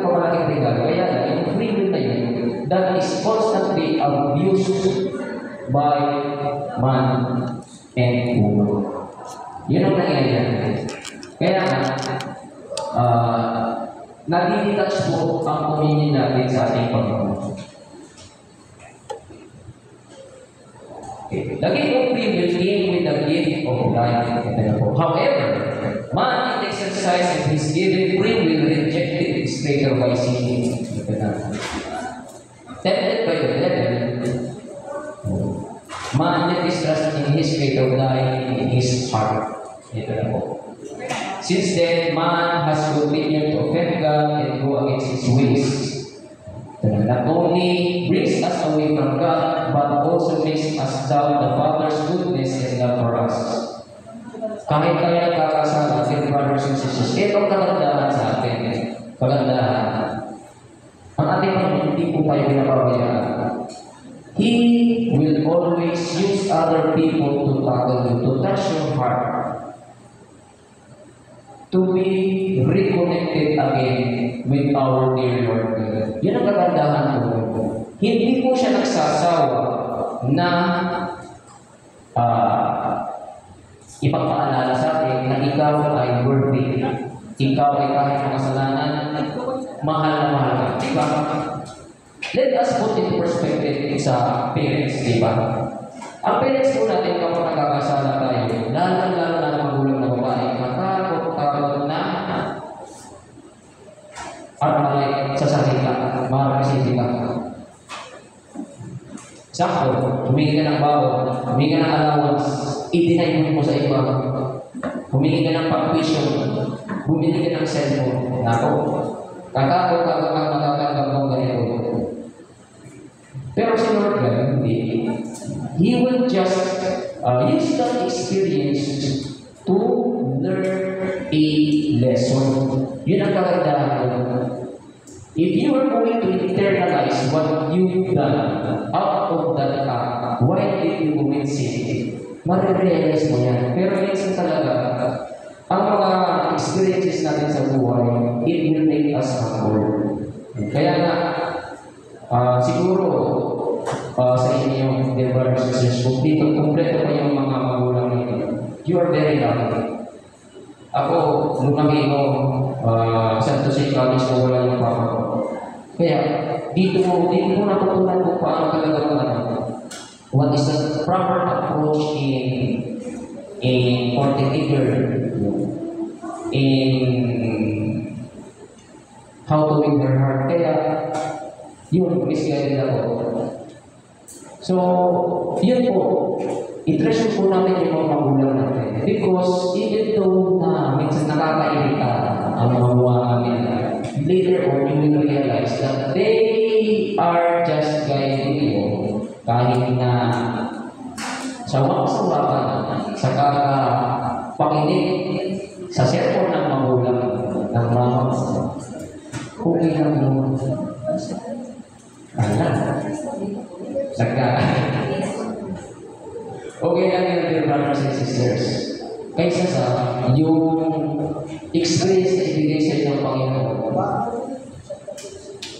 Pamalaking regalo. Kaya yung free will na yun, that is constantly abused by man and woman. Yun ang nangyayari. Kaya nadi-detach po ang communion natin sa ating Panginoon. Okay. The gift of free will came with the gift of life. However, man in exercise of his given free will rejected his creator by sinning. Tempted by the devil, man let his trust in his creator die in his heart. Ito na po. Since then, man has continued to offend God and go against his ways. Not only brings us away from God, but also makes us doubt the Father's goodness and love for us. Kahit tayo nagkakasama, dear brothers and sisters, itong kagandahan sa atin. Kagandahan. Ang ating Panginoon, hindi po tayo pinapabayaan. He will always use other people to tackle you, to touch your heart, to be reconnected again with our dear Lord God. Yun ang kagandahan po. Hindi po siya nagsasawa na ipagpaalala sa atin na ikaw ay worthy. Ikaw ay kahit makasalanan, mahal na mahal ka. Diba? Let us put into perspective sa parents, diba? Ang parents po natin kapag nagkakasala tayo, lalo-lalo na magulang na babae, matakot na at malay sa salita, makakasiti ka. Sakto, humingi ka ng bawal, humingi ka ng allowance, i-deny mo sa iba. Humingi ka ng pag-tuition, bumili ka ng cellphone. Nako, katakot ka kang matatanggap ng ganito. Pero si Lord God, hindi. He will just use that experience to learn a lesson. Yun ang kagandahan. If you are going to internalize what you've done out of that act, why did you commit sin? Marirealize mo yan. Pero minsan talaga, ang mga experiences natin sa buhay, it will make us humble. Kaya nga, siguro, sa inyo, dear brothers and sisters, kung dito kompleto pa yung mga magulang nito, you are very lucky. Ako, lumaki ko, San Jose College ko wala yung papa ko. Kaya, dito ko natutunan ko paano talaga what is the proper approach in particular in how to win their heart. Kaya, yun, misguided ako. So, yun po, i-treasure po natin yung mga magulang natin. Because even though na minsan nakakairita ang mga buwa namin, later on you will realize that they are just guiding you kahit na sawak-sawakan sa kakapakinig sa cellphone ng magulang ng mama. Okay lang mo. Okay lang yun, dear brothers and sisters. Kaysa sa yung experience na ibigay sa inyo ng Panginoon,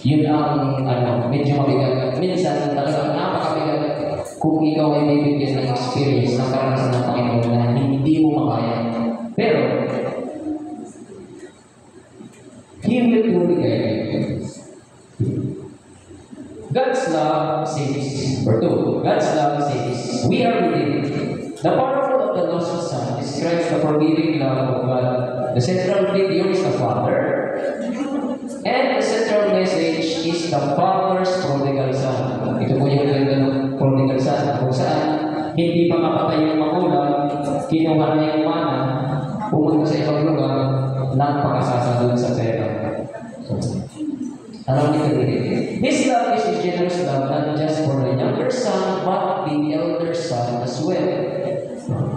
yun ang medyo mabigat. Minsan talagang napakabigat kung ikaw ay may bigyan ng experience ng karanasan ng Panginoon na hindi mo makaya. Pero, He will truly guide you. God's love saves. Or 2. God's love saves. We are redeemed. The parable of the lost son describes the forgiving love of God. The central figure is the Father. And the central message is the Father's prodigal son. Ito po yung ganda ng prodigal son. Kung saan, hindi pa mapatay yung magulang, kinuha na yung mana, pumunta sa ibang lugar, nagpakasasa sa pera. Alam niyo rin. This love is a generous love, not just for the younger son, but the elder son as well.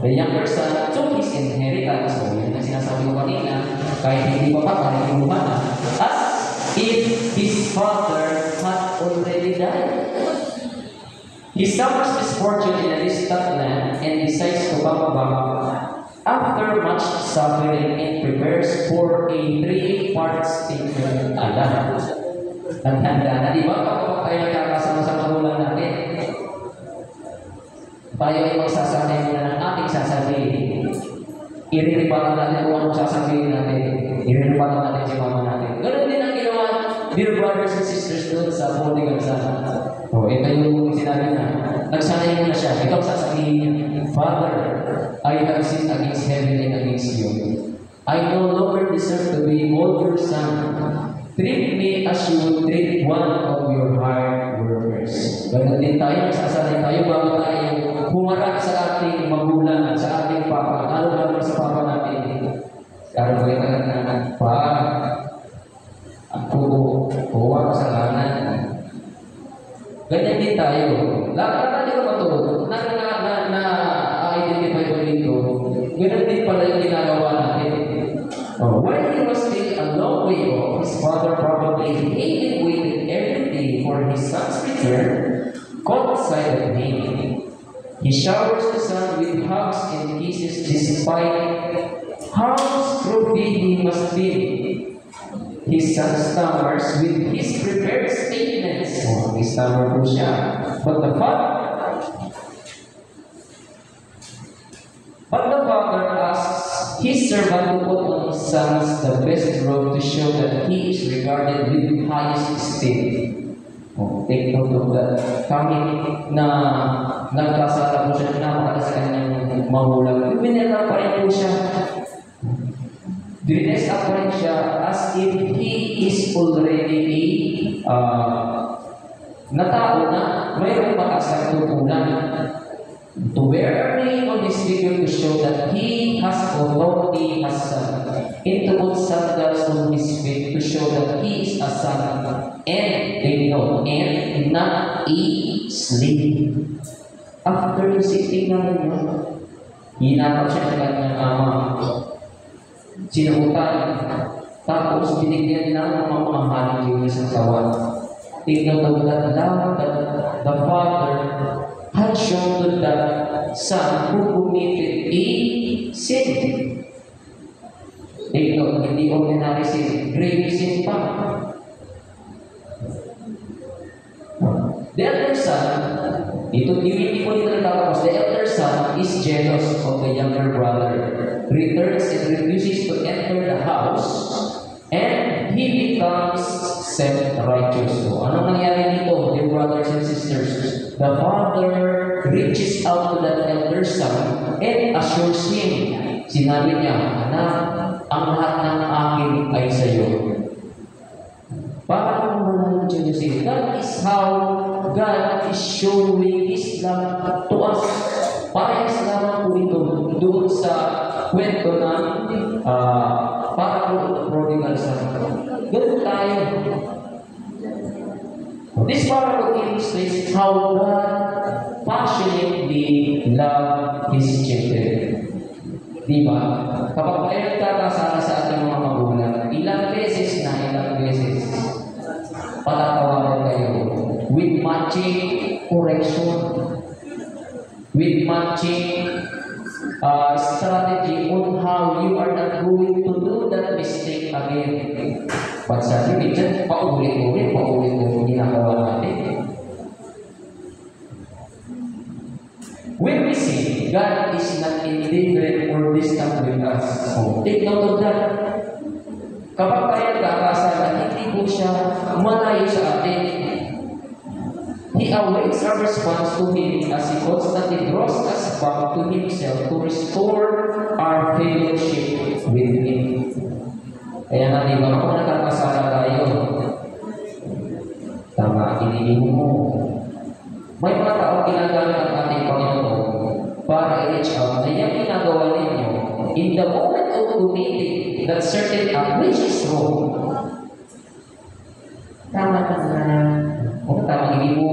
The younger son took his inheritance. So, yun ang sinasabi ko kanina, kahit hindi pa patay, kinuha na. As if his father had already died. He suffers misfortune in a distant land and decides to come back after much suffering and prepares for a three-part statement. Ala. Naghanda na, di ba? Kapag tayo nakakasama sa magulang natin, tayo ay magsasanay muna ng ating sasabihin. Iriripatan natin kung anong sasabihin natin. Iriripatan natin si mama natin. Ganun din ang ginawa, dear brothers and sisters, doon sa prodigal son. O, ito yung sinabi na. Nagsanay mo na siya. Ito ang sasabihin niya, Father, I have sinned against heaven and against you. I no longer deserve to be called your son. Treat me as you would treat one of your hard workers. Ganun din tayo, nagsasanay tayo bago tayo humarap sa ating magulang, sa ating papa, lalo sa papa natin. Kaya ba kita na, Pa, ako, huwa kasalanan. Ganyan din tayo. Lahat natin ko ba ito? Na-identify ko dito. Ganun din pala yung ginagawa natin. When he was still a long way off, his father probably hated waiting every day for his son's return, caught sight of him. He showers the son with hugs and kisses despite how scruffy he must be. His son stammers with his prepared statements. May stammer po siya. But the father asks his servant to put on his sons the best robe to show that he is regarded with highest esteem. Take note of that. Kahit na nagkasala po siya, napakala sa kanyang magulang, winela pa rin po siya. Dress up pa rin siya as if he is already na tao na mayroong mataas na tutunan. To wear a ring on his finger to show that he has authority as son, and to put sandals on his feet to show that he is a son, and not a slave. After sitting na niya, hinapag siya sa kanyang ama. Sinuutan, tapos binigyan ng mamahaling linis ng kawan. Tingnan daw that the father had shown to the son who committed a sin. Ito, hindi ordinary sin, grave sin pa. The elder son, hindi ko dito natapos, the elder son is jealous of the younger brother, returns and refuses to enter the house, and he becomes self-righteous. So, anong nangyari dito, dear brothers and sisters? The father reaches out to that elder son and assures him. Sinabi niya, anak, ang lahat ng akin ay sa iyo. Para kung wala ng jealousy, that is how God is showing His love to us. Parehas lamang po ito doon sa kwento na para po prodigal son. Ganun tayo. This parable illustrates how God passionately loves His children. Diba? Kapag kayo nagkakasala sa ating mga magulang, ilang beses patatawagan kayo with matching correction, with matching strategy on how you are not going to do that mistake again. But sa atin, minsan, paulit-ulit ginagawa natin. When we sin, God is not indifferent or distant with us. So, take note of that. Kapag tayo nagkakasala, hindi po siya malayo sa atin. He awaits our response to Him as He constantly draws us back to Himself to restore our fellowship with Him. Kaya nga, di ba, kung nagkakasala tayo, tama, iniinom mo. May mga tao ginagamit ang ating Panginoon para i-reach out na yung ginagawa ninyo in the moment of committing that certain act which is wrong. Tama na. Kung tama, hindi mo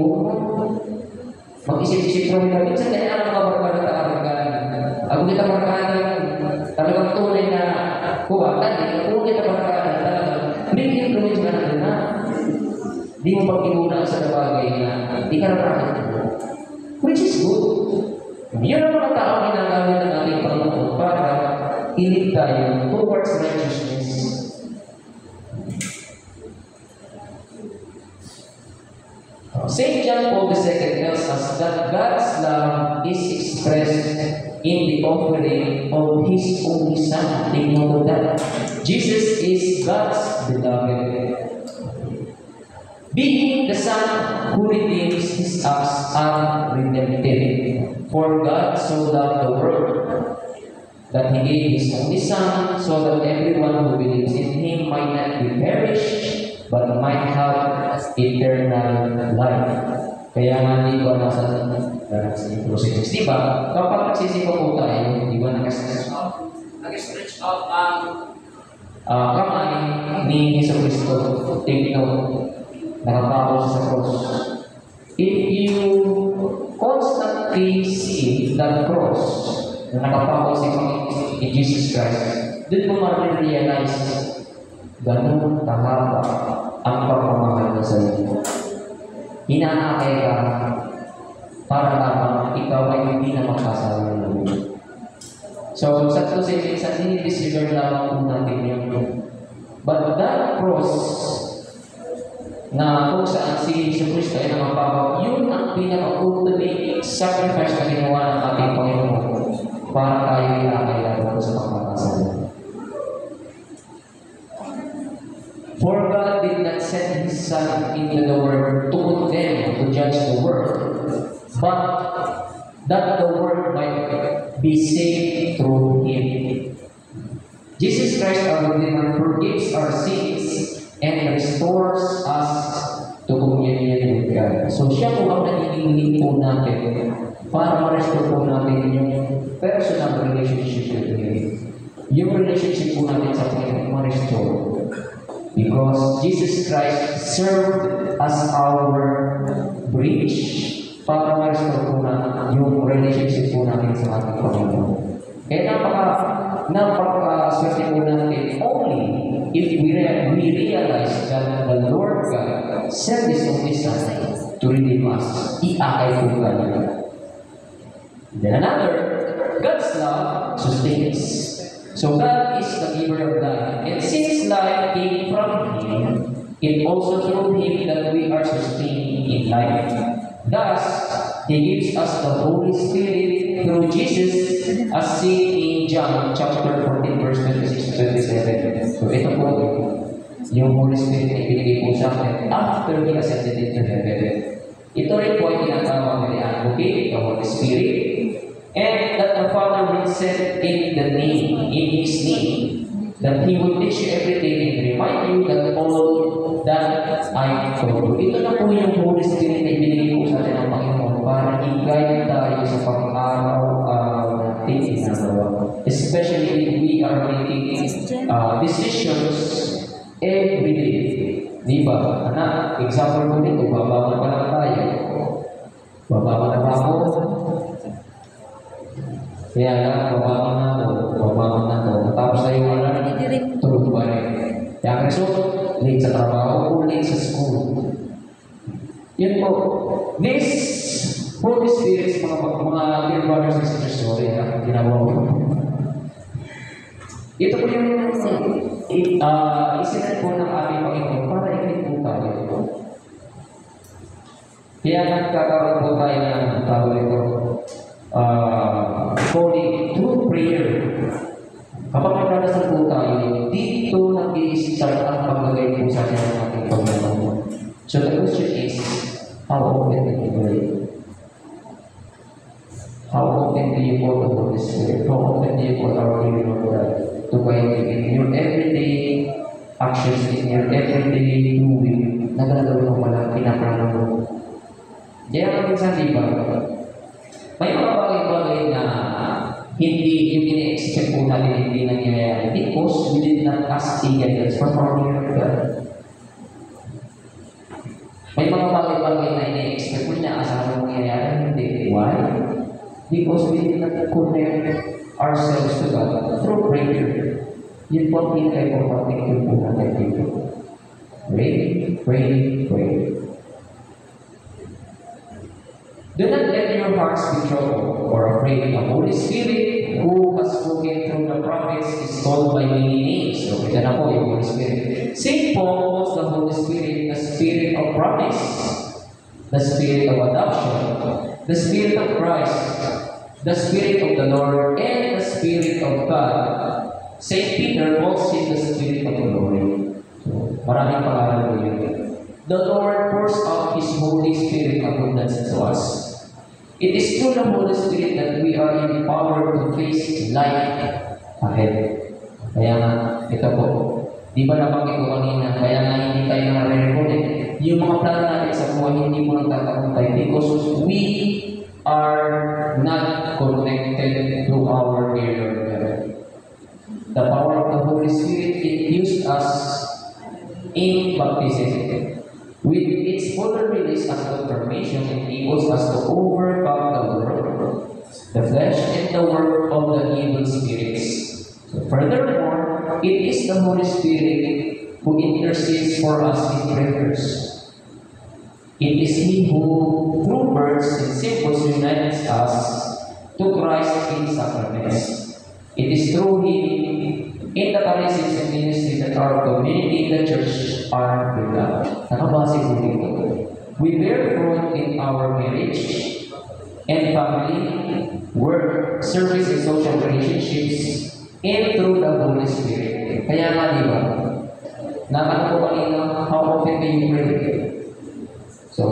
mag-isip-isip rin kami. Minsan kaya ang mga barbaro takaragalan. Ako kita markadan, talagang tunay na kuwatan. Kung kita markadan, talagang may influence ka na na. Di mo pag-iuna sa bagay na di ka naman which is good. Yun ang mga tao ginagawa ng ating Panginoon para magkilig tayo towards righteousness. St. John Paul II tells us that God's love is expressed in the offering of His only Son. Take note of that. Jesus is God's beloved, being the Son who redeems His acts unredempted. For God so loved the world that He gave His only Son, so that everyone who believes in Him might not be perished, but might have eternal life. Kaya nga dito nasa process. Di ba? Kapag nagsisipa po tayo, di ba nag-stretch out ang kamay ni Hesus Kristo. Take note, nakapako sa cross. If you constantly see that cross na nakapako si Jesus Christ, doon mo ma-realize ganun kahaba ang pagmamahal na sa iyo. Inaakay ka para lamang ikaw ay hindi na magkasawa ng Lord. So, sa to say, minsan dinidisregard lamang po natin yun. But that cross na kung saan si Jesus Cristo ay namapapaw, yun ang pinaka-ultimate sacrifice na ginawa ng ating Panginoon para tayo ilakay lamang sa pagkakasawa. For God did not send His Son into the world to condemn, to judge the world, but that the world might be saved through Him. Jesus Christ, our Redeemer, forgives our sins and restores us to communion with God. So siya po ang nagiging link po natin para ma-restore po natin yung personal relationship with Him. Yung relationship po natin sa Panginoon ma-restore. Because Jesus Christ served as our bridge para ma-restore po na yung relationship po natin sa ating Panginoon. Kaya napaka-swerte po natin only if we realize that the Lord God sent His only Son to redeem us. Iakay po God. Then another, God's love sustains. So God is the giver of life. And since life came from Him, it also through Him that we are sustained in life. Thus, He gives us the Holy Spirit through Jesus, as seen in John chapter 14, verse 26-27. So ito po, yung Holy Spirit na ibinigay po sa akin after He ascended into heaven. Ito rin po ay tinatawag na advocate, the Holy Spirit, and that the Father will send in the name, in His name, that He will teach you everything and remind you that all that I told you. Ito na po yung Holy Spirit na ibinigay po sa atin ng Panginoon para i-guide tayo sa pang-araw-araw natin ginagawa. Especially if we are making decisions every day. Di ba? Anak, example po nito, bababa pa lang tayo. Bababa na ba ako? Kaya lang, bababa na ako. Tapos tayo wala, tulog pa rin. Kaya ang result, late sa trabaho o late sa school. Yun po. This Holy Spirit, mga dear brothers and sisters, sorry ha, ginawa ko. Ito po yung isinan po ng ating Panginoon para iklit po tayo. Kaya nagkakaroon po tayo ng tawag ito, calling through prayer. Kapag nagdadasal po tayo, dito nag-i-start ang paglagay po sa atin ng ating Panginoon. So the question is, how often do you pray? How often do you call the Holy Spirit? How often do you call our dear Lord God to guide you in your everyday actions, in your everyday doing? Nagagawin mo pala, pinaplano mo. Kaya minsan, di ba? May mga bagay-bagay na hindi yung ini-expect po natin hindi nangyayari because we did not ask the guidance from our dear God. May mga bagay-bagay na ini-expect po niya asahan mangyayari, hindi. Why? Because we did not connect ourselves to God through prayer. Yun po ang pinaka-importante po natin dito. Pray, pray, pray. Do not let your hearts be troubled or afraid. The Holy Spirit who has spoken through the prophets is called by many names. So, ito na po yung Holy Spirit. St. Paul calls the Holy Spirit the Spirit of promise, the Spirit of adoption, the Spirit of Christ, the Spirit of the Lord, and the Spirit of God. St. Peter calls him the Spirit of glory. So, maraming pangalan po yun. The Lord pours out His Holy Spirit abundance to us. It is through the Holy Spirit that we are empowered to face life ahead. Kaya nga, ito po, di ba nabanggit ko kanina, kaya nga hindi tayo nare-record eh. Yung mga plano natin sa buhay, hindi mo nagtatagumpay because we are not connected to our dear God. The power of the Holy Spirit infused us in baptism. With its full release and confirmation, it enables us to overcome the world, the flesh, and the work of the evil spirits. So furthermore, it is the Holy Spirit who intercedes for us in prayers. It is He who, through words and symbols, unites us to Christ in sacraments. It is through Him in the parishes and ministry that our community and the church are built up. Nakabase po dito. We bear fruit in our marriage and family, work, service, and social relationships, and through the Holy Spirit. Kaya nga, di ba? Nakano po kanina, how often do you pray? So,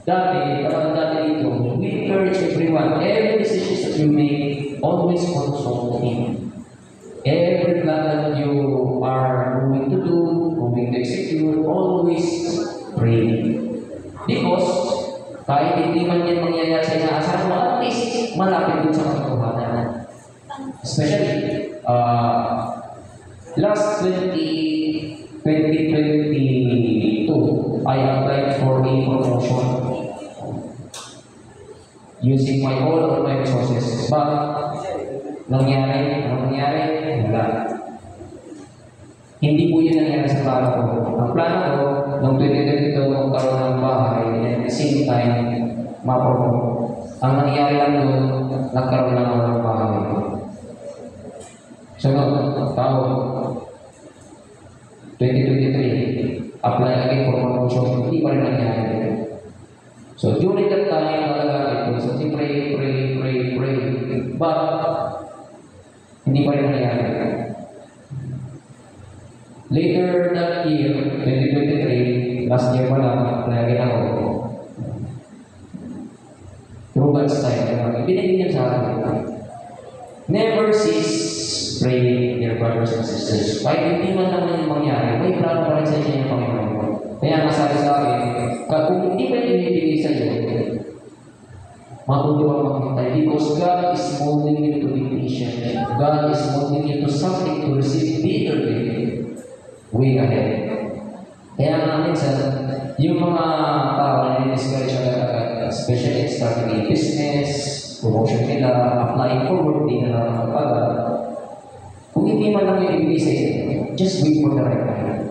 kapag dati dito, we encourage everyone, every decision that you make, always consult Him. Every plan that you are going to do, going to execute, always pray. Because, kahit hindi man yan mangyayari sa inaasahan mo, at least malapit din sa katotohanan. Especially, last 2022, I applied for a promotion using my all of my resources. But, nangyari? Wala. Hindi po yun nangyari sa plano ko. Ang plano ko, noong 2022, magkaroon ng bahay, and at the same time, mapromote. Ang nangyari lang doon, nagkaroon lang ako ng bahay. So, taon, 2023, apply again for promotion, hindi pa rin nangyari. So, during that time, talaga ito, so, pray. But, hindi pa rin nangyari. Later that year, 2023, last year pa lang, apply again ako. Through God's time, ibinigay niya sa akin. Never cease praying, dear brothers and sisters. Kahit hindi man naman yung mangyari, may plano pa rin sa inyo yung Panginoon. Kaya nasabi sa akin, kung hindi pa yung ibibigay sa iyo, matutuwa makikita. Because God is molding you to be patient. God is molding you to something to receive bitterly way ahead. Kaya nga minsan, yung mga tao na discourage agad-agad, especially starting a business, promotion nila, applying for work, di na nakakapagod. Kung hindi man lang yung ibigay sa iyo, just wait for the right time.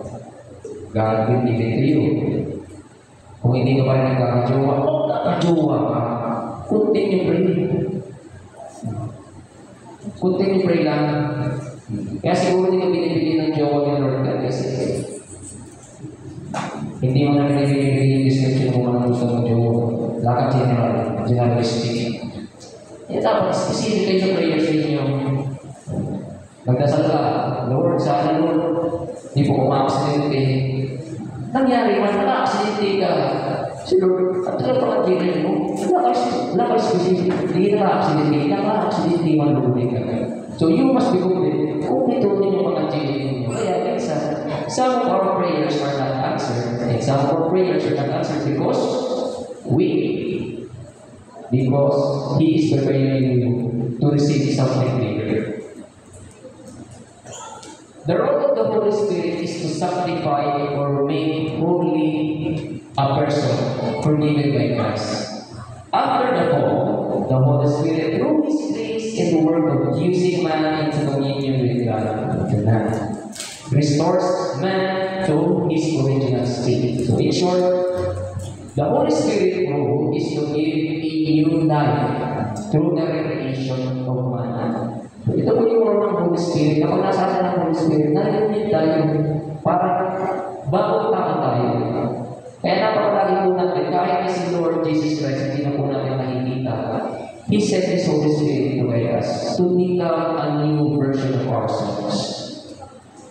God will give it to you. Kung hindi ka pa rin nagkakajowa, nagkakajowa ka, continue praying. Continue pray lang. Kaya siguro hindi ka binibigyan ng jowa ni Lord God kasi hindi mo na binibigyan yung description kung ano gusto ng jowa. Lakad generally speaking. Kaya dapat isipin kayo sa prayers ninyo. Magdasal ka, Lord, sana Lord, hindi po kuma-aksidente. Nangyari man, naka-aksidente ka. Si Lord, at ano pala ginay mo? Naka-aksidente, hindi naka-aksidente, naka-aksidente man Lord ka. So you must be complete. Complete din yung mga ginay mo. Kaya minsan, some of our prayers are not answered. And some of our prayers are not answered because He is preparing you to receive something bigger. The role of the Holy Spirit is to sanctify or make holy a person forgiven by Christ. After the fall, the Holy Spirit, through His grace and the work of using man into communion with God, restores man to his original state. So in short, the Holy Spirit role is to give a new life through the revelation of man. Ito po yung role ng Holy Spirit. Kapag nasa atin ng Holy Spirit, narinig tayo para bagong tao tayo. Kaya napakalagi po natin, kahit na si Lord Jesus Christ, hindi na po natin nakikita. He sent His Holy Spirit to guide us, to become a new version of ourselves.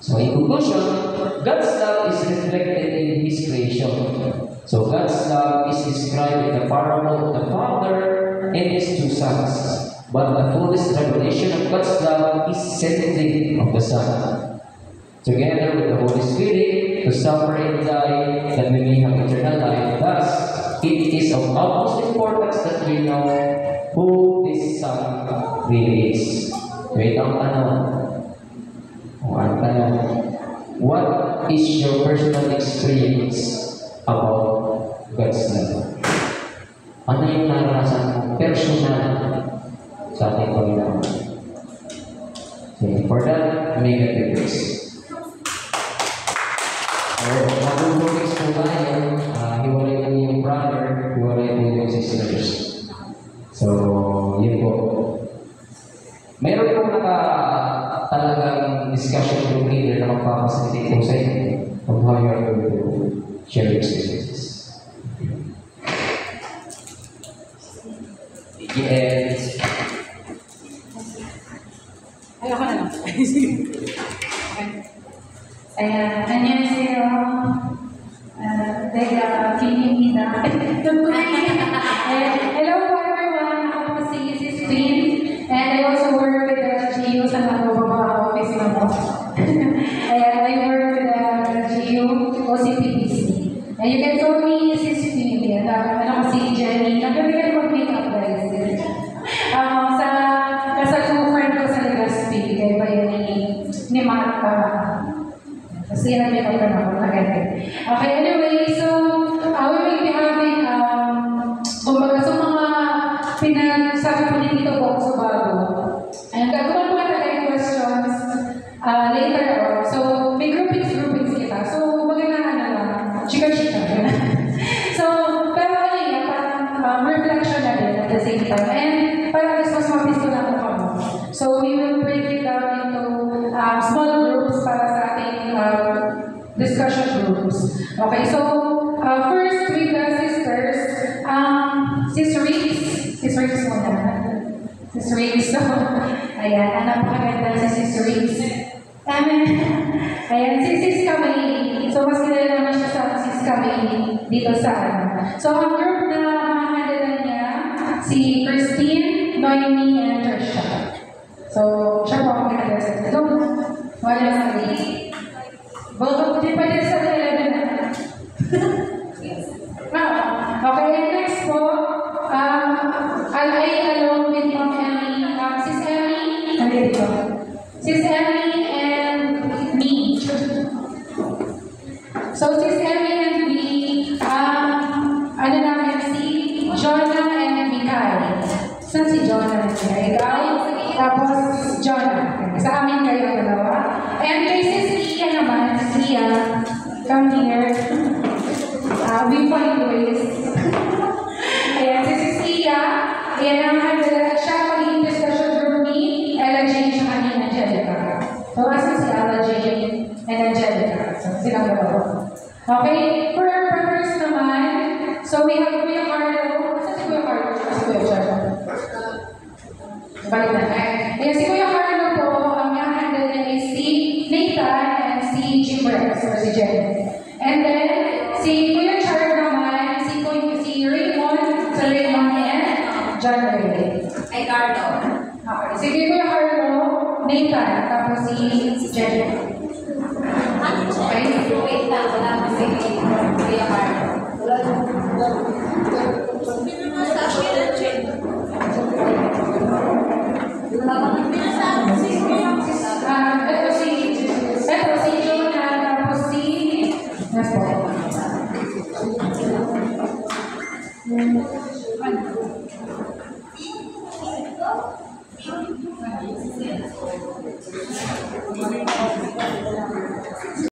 So in conclusion, God's love is reflected in His creation. So God's love is described in the parable of the Father and His two sons. But the fullest revelation of God's love is sending of the Son, together with the Holy Spirit, to suffer and die, that we may have eternal life. Thus, it is of utmost importance that we know who this Son really is. Wait ang tanong. Ang tanong, what is your personal experience about God's love? Ano yung naranasan mo personal sa ating Panginoon? Okay, for that, may God praise. So, mag-focus po tayo, hiwalay po yung brother, hiwalay po yung sisters. So, yun po. Meron po talagang discussion group leader na magpapasalitate po sa inyo of how you are going to share your experiences. Yes. Ayoko na lang. 안녕하세요. 내가 빈입니다. Hello everyone. Ako po si Mrs. Queen. And I also work with the GU sa Nagobaba office na po. And I work with the GU OCPBC. And you can call me Mrs. Queen. Ano ko si Jenny. Nagbibigan ko makeup guys. Sa friend ko sa Legazpi, kaya ba yun ni Marta. Kasi yan ang makeup na ako, nagagay. Okay, anyway, so we will be having, kumbaga sa mga pinagsabi po ni Tito Bok sa bago. And gagawin po natin questions later on. So, may groupings kita. So, magandang na lang. Chika-chika. So, pero ano yan, parang reflection na din at the same time. And para mas mapis ko lang ako. So, we will break it down into small groups para sa ating discussion groups. Okay, so first with the sisters, Sis Riggs muna. Sis Riggs, so, ayan, napakaganda si Sis Riggs. Ayan, si Sis Camille. So, mas kilala naman siya sa Sis Camille dito sa So, ang group na mahalaga niya, si Christine, Noemi, and Trisha. So, siya po ang kilala sa ito. Wala sa rin. Both di pa din sa 11 na. Okay, next po, I along with Mom Emmy, Sis Emmy, nandito. Sis Emmy and me. So, Sis Emmy and me, ano namin, si Jonah and Mikay. Saan si Jonah and Mikay? Tapos Jonah. Sa amin kayo dalawa. And kay Sis Iya naman, Sis Iya, come here. We find ways. Ayan, si Sis Iya, ayan ang handala siya maging discussion group ni Ella Jane siya and Angelica. So, asa si Ella Jane and Angelica. So, silang dalawa. Okay, for our brothers naman, so we have Kuya Carlo. Asa si Kuya Carlo? Si Kuya Carlo. Balik na. Ayan, si Kuya Carlo po, ang handle niya is si Nathan and si Jimrex or si Jen. And then, si Kuya Char naman, si Raymond, sa Raymond and John Ray. Ay, Carlo. Okay. Si Kuya Carlo, Nathan, tapos si Jen. Okay? Wait lang, wala ko si Kuya Carlo. Ito si Jonah, tapos si